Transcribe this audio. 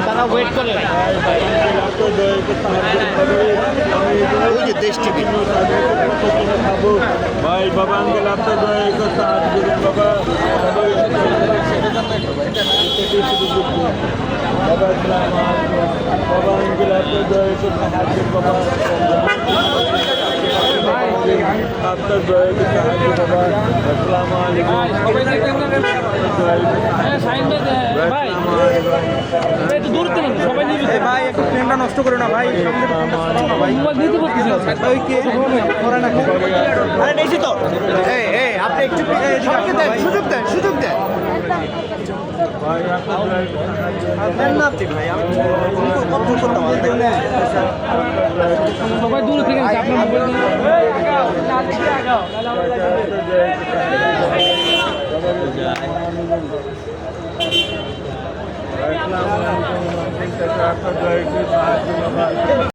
তারা ওয়েট করে ওই যে দেশ টিভি খাবো ভাই বাবা আঙ্কেল আপনার দয়া করে সাহায্য করুন বাবা বাবা বাবা আঙ্কেল আপনার দয়া করে সাহায্য বাবা আপনার দয়া করে সাহায্য বাবা আসসালামু আলাইকুম ভাই একটু দূর থেকে সবাই নিবি ভাই একটু ফ্রেমটা নষ্ট করে না ভাই মোবাইল দিতে পারতেছি না আরে নেছি তো এই আপনি একটু সবাইকে দেন সুযোগ দেন ভাই আপনার দয়া করে দেন না আপনি ভাই আমি কত করতাম সবাই দূর থেকে আপনার মোবাইল আপনার দয়া করে সাহায্য বাবা